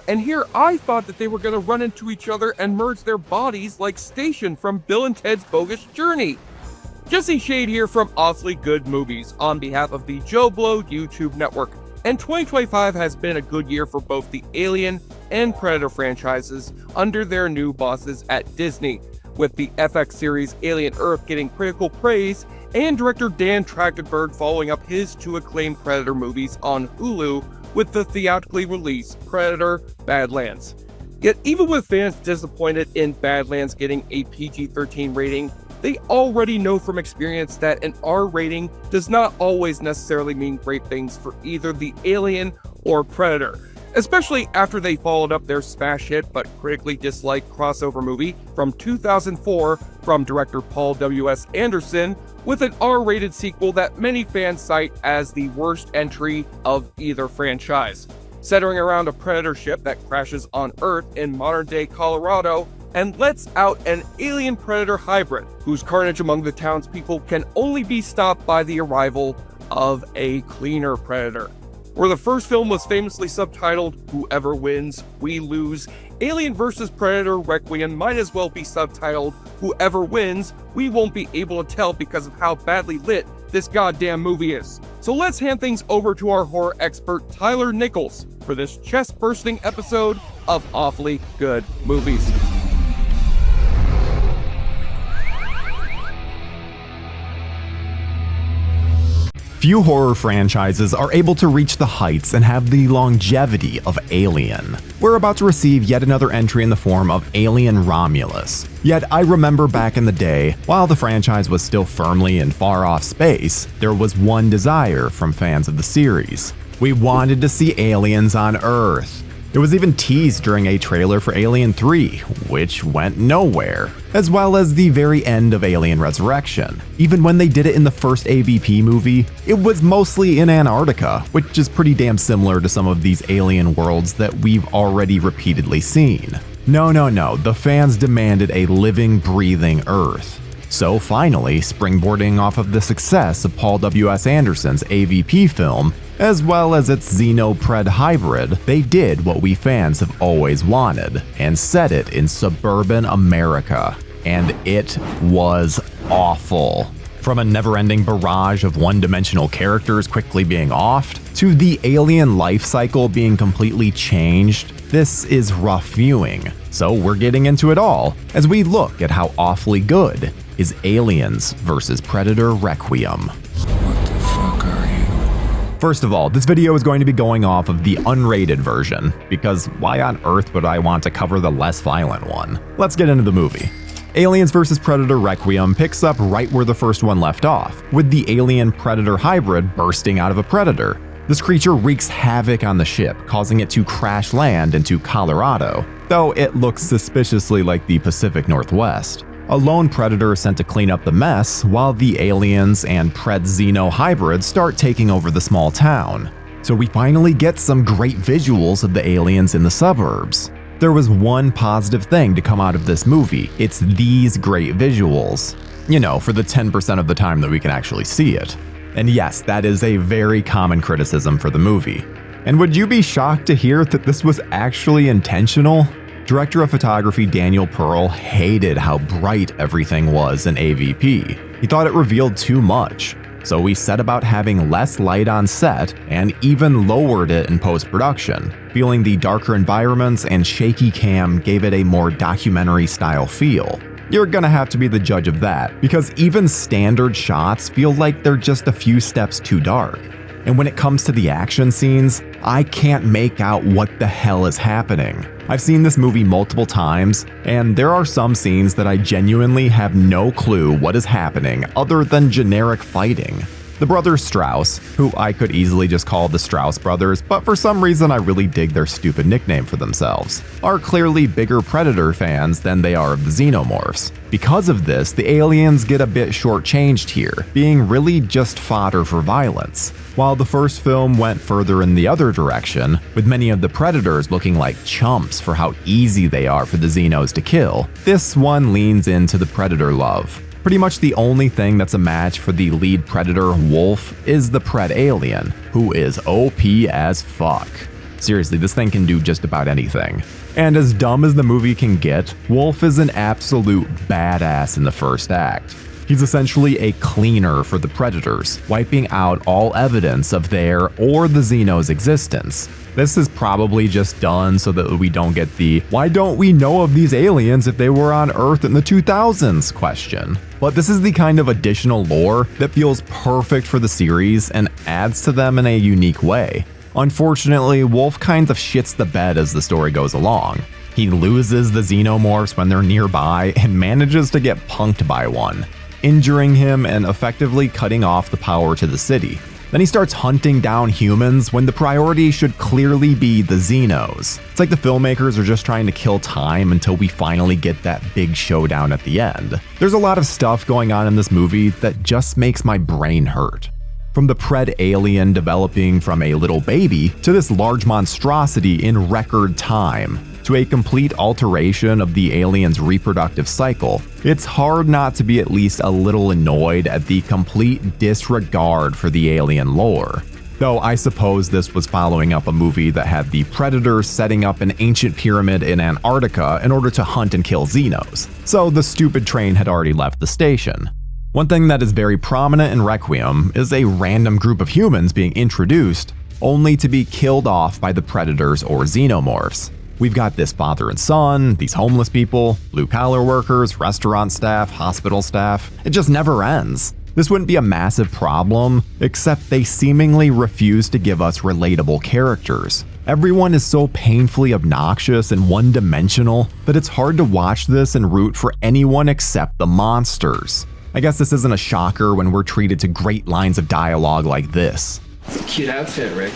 and here I thought that they were going to run into each other and merge their bodies like Station from Bill and Ted's Bogus Journey. Jesse Shade here from Awfully Good Movies on behalf of the JoBlo YouTube network, and 2025 has been a good year for both the Alien and Predator franchises under their new bosses at Disney, with the FX series Alien Earth getting critical praise and director Dan Trachtenberg following up his two acclaimed Predator movies on Hulu with the theatrically released Predator Badlands. Yet even with fans disappointed in Badlands getting a PG-13 rating, they already know from experience that an R rating does not always necessarily mean great things for either the Alien or Predator, especially after they followed up their smash hit but critically disliked crossover movie from 2004 from director Paul W.S. Anderson with an R-rated sequel that many fans cite as the worst entry of either franchise, centering around a Predator ship that crashes on Earth in modern-day Colorado and lets out an alien Predator hybrid, whose carnage among the townspeople can only be stopped by the arrival of a cleaner Predator. Where the first film was famously subtitled "Whoever Wins, We Lose," Alien vs. Predator Requiem might as well be subtitled "Whoever Wins, We Won't Be Able to Tell" because of how badly lit this goddamn movie is. So let's hand things over to our horror expert Tyler Nichols for this chest-bursting episode of Awfully Good Movies. Few horror franchises are able to reach the heights and have the longevity of Alien. We're about to receive yet another entry in the form of Alien Romulus. Yet I remember back in the day, while the franchise was still firmly in far-off space, there was one desire from fans of the series. We wanted to see aliens on Earth. It was even teased during a trailer for Alien 3, which went nowhere, as well as the very end of Alien Resurrection. Even when they did it in the first AVP movie, it was mostly in Antarctica, which is pretty damn similar to some of these alien worlds that we've already repeatedly seen. No, the fans demanded a living, breathing Earth. So finally, springboarding off of the success of Paul W.S. Anderson's AVP film, as well as its Xeno-Pred hybrid, they did what we fans have always wanted, and set it in suburban America. And it was awful. From a never-ending barrage of one-dimensional characters quickly being offed, to the alien life cycle being completely changed, this is rough viewing. So we're getting into it all, as we look at how awfully good is Aliens vs. Predator Requiem. What the fuck are you? First of all, this video is going to be going off of the unrated version, because why on earth would I want to cover the less violent one? Let's get into the movie. Aliens vs. Predator Requiem picks up right where the first one left off, with the alien-predator hybrid bursting out of a predator. This creature wreaks havoc on the ship, causing it to crash land into Colorado, though it looks suspiciously like the Pacific Northwest. A lone predator sent to clean up the mess, while the aliens and Pred-Xeno hybrids start taking over the small town. So we finally get some great visuals of the aliens in the suburbs. There was one positive thing to come out of this movie, it's these great visuals. You know, for the 10% of the time that we can actually see it. And yes, that is a very common criticism for the movie. And would you be shocked to hear that this was actually intentional? Director of photography Daniel Pearl hated how bright everything was in AVP. He thought it revealed too much. So we set about having less light on set and even lowered it in post-production, feeling the darker environments and shaky cam gave it a more documentary-style feel. You're gonna have to be the judge of that, because even standard shots feel like they're just a few steps too dark. And when it comes to the action scenes, I can't make out what the hell is happening. I've seen this movie multiple times, and there are some scenes that I genuinely have no clue what is happening other than generic fighting. The brothers Strauss, who I could easily just call the Strauss brothers, but for some reason I really dig their stupid nickname for themselves, are clearly bigger Predator fans than they are of the Xenomorphs. Because of this, the aliens get a bit shortchanged here, being really just fodder for violence. While the first film went further in the other direction, with many of the Predators looking like chumps for how easy they are for the Xenos to kill, this one leans into the Predator love. Pretty much the only thing that's a match for the lead Predator, Wolf, is the Pred alien, who is OP as fuck. Seriously, this thing can do just about anything. And as dumb as the movie can get, Wolf is an absolute badass in the first act. He's essentially a cleaner for the predators, wiping out all evidence of their or the Xenos' existence. This is probably just done so that we don't get the "why don't we know of these aliens if they were on Earth in the 2000s" question. But this is the kind of additional lore that feels perfect for the series and adds to them in a unique way. Unfortunately, Wolf kind of shits the bed as the story goes along. He loses the xenomorphs when they're nearby and manages to get punked by one, injuring him and effectively cutting off the power to the city. Then he starts hunting down humans when the priority should clearly be the Xenos. It's like the filmmakers are just trying to kill time until we finally get that big showdown at the end. There's a lot of stuff going on in this movie that just makes my brain hurt. From the Pred alien developing from a little baby to this large monstrosity in record time, to a complete alteration of the alien's reproductive cycle, it's hard not to be at least a little annoyed at the complete disregard for the alien lore. Though I suppose this was following up a movie that had the Predator setting up an ancient pyramid in Antarctica in order to hunt and kill Xenos, so the stupid train had already left the station. One thing that is very prominent in Requiem is a random group of humans being introduced, only to be killed off by the Predators or Xenomorphs. We've got this father and son, these homeless people, blue-collar workers, restaurant staff, hospital staff. It just never ends. This wouldn't be a massive problem, except they seemingly refuse to give us relatable characters. Everyone is so painfully obnoxious and one-dimensional that it's hard to watch this and root for anyone except the monsters. I guess this isn't a shocker when we're treated to great lines of dialogue like this. It's a cute outfit, Rick.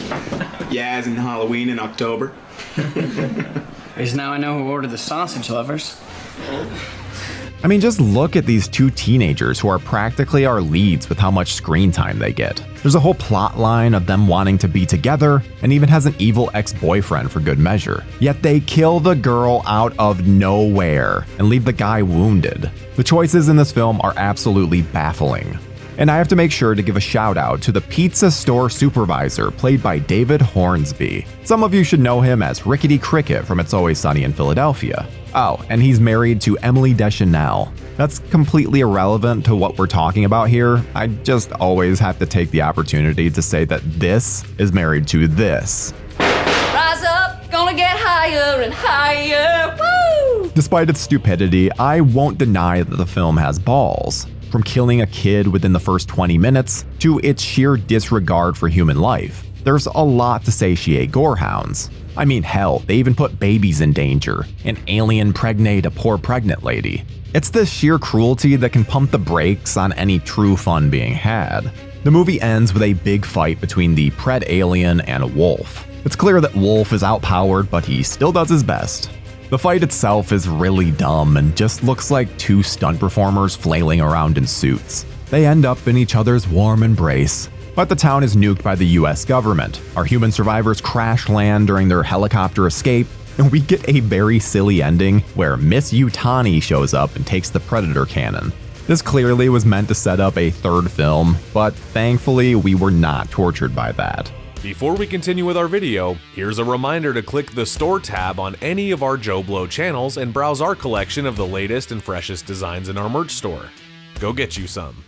Yeah, as in Halloween in October. Because now I know who ordered the sausage lovers. I mean, just look at these two teenagers who are practically our leads with how much screen time they get. There's a whole plot line of them wanting to be together, and even has an evil ex-boyfriend for good measure. Yet they kill the girl out of nowhere and leave the guy wounded. The choices in this film are absolutely baffling. And I have to make sure to give a shout out to the pizza store supervisor played by David Hornsby. Some of you should know him as Rickety Cricket from It's Always Sunny in Philadelphia. Oh, and he's married to Emily Deschanel. That's completely irrelevant to what we're talking about here. I just always have to take the opportunity to say that this is married to this. Rise up, gonna get higher and higher, woo! Despite its stupidity, I won't deny that the film has balls. From killing a kid within the first 20 minutes to its sheer disregard for human life. There's a lot to satiate gorehounds. I mean, hell, they even put babies in danger, an alien impregnate a poor pregnant lady. It's this sheer cruelty that can pump the brakes on any true fun being had. The movie ends with a big fight between the Pred alien and Wolf. It's clear that Wolf is outpowered, but he still does his best. The fight itself is really dumb and just looks like two stunt performers flailing around in suits. They end up in each other's warm embrace. But the town is nuked by the US government. Our human survivors crash land during their helicopter escape, and we get a very silly ending where Miss Yutani shows up and takes the Predator cannon. This clearly was meant to set up a third film, but thankfully we were not tortured by that. Before we continue with our video, here's a reminder to click the Store tab on any of our JoBlo channels and browse our collection of the latest and freshest designs in our merch store. Go get you some.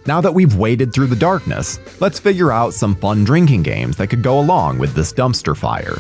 Now that we've waded through the darkness, let's figure out some fun drinking games that could go along with this dumpster fire.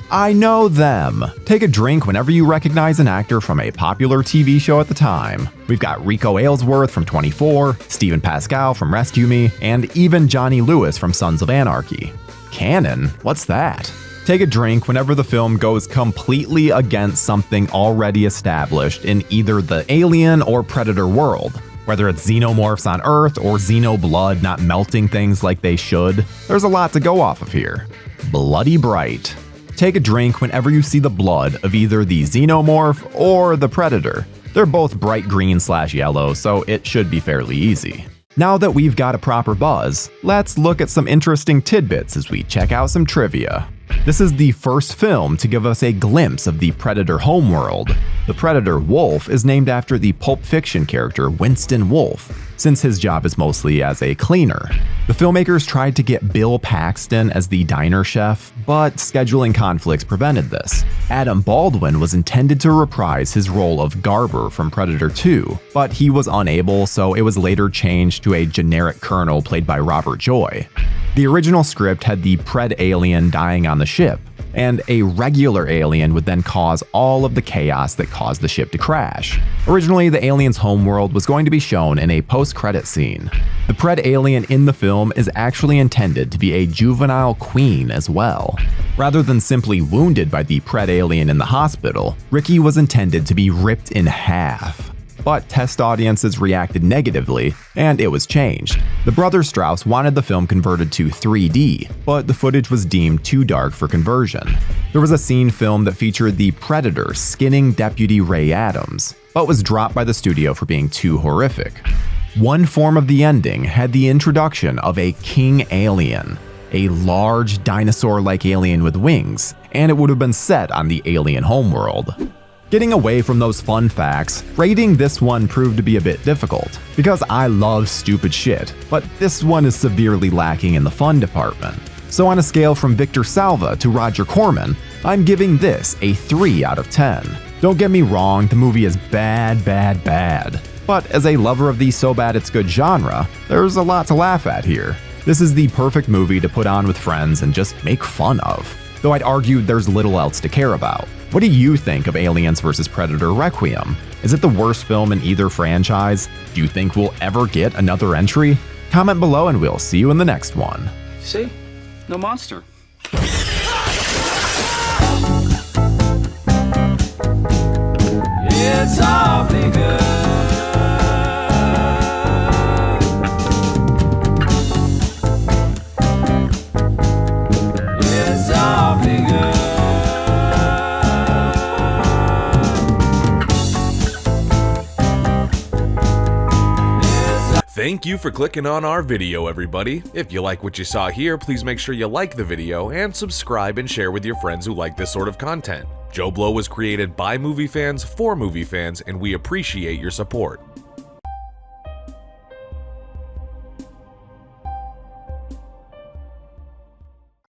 I know them. Take a drink whenever you recognize an actor from a popular TV show at the time. We've got Rico Aylesworth from 24, Stephen Pascal from Rescue Me, and even Johnny Lewis from Sons of Anarchy. Canon? What's that? Take a drink whenever the film goes completely against something already established in either the Alien or Predator world. Whether it's xenomorphs on Earth or xenoblood not melting things like they should, there's a lot to go off of here. Bloody Bright. Take a drink whenever you see the blood of either the xenomorph or the Predator. They're both bright green/yellow, so it should be fairly easy. Now that we've got a proper buzz, let's look at some interesting tidbits as we check out some trivia. This is the first film to give us a glimpse of the Predator homeworld. The Predator Wolf is named after the Pulp Fiction character Winston Wolfe. since his job is mostly as a cleaner. The filmmakers tried to get Bill Paxton as the diner chef, but scheduling conflicts prevented this. Adam Baldwin was intended to reprise his role of Garber from Predator 2, but he was unable, so it was later changed to a generic colonel played by Robert Joy. The original script had the Pred alien dying on the ship, and a regular alien would then cause all of the chaos that caused the ship to crash. Originally, the alien's homeworld was going to be shown in a post-credit scene. The Pred alien in the film is actually intended to be a juvenile queen as well. Rather than simply wounded by the Pred alien in the hospital, Ricky was intended to be ripped in half. But test audiences reacted negatively, and it was changed. The brothers Strauss wanted the film converted to 3D, but the footage was deemed too dark for conversion. There was a scene filmed that featured the Predator skinning Deputy Ray Adams, but was dropped by the studio for being too horrific. One form of the ending had the introduction of a king alien, a large dinosaur-like alien with wings, and it would have been set on the alien homeworld. Getting away from those fun facts, rating this one proved to be a bit difficult, because I love stupid shit, but this one is severely lacking in the fun department. So on a scale from Victor Salva to Roger Corman, I'm giving this a 3 out of 10. Don't get me wrong, the movie is bad, bad, bad. But as a lover of the so bad it's good genre, there's a lot to laugh at here. This is the perfect movie to put on with friends and just make fun of, though I'd argue there's little else to care about. What do you think of Aliens vs. Predator Requiem? Is it the worst film in either franchise? Do you think we'll ever get another entry? Comment below and we'll see you in the next one. See? No monster. It's awfully good. It's awfully good. Thank you for clicking on our video, everybody. If you like what you saw here, please make sure you like the video and subscribe and share with your friends who like this sort of content. JoBlo was created by movie fans for movie fans, and we appreciate your support.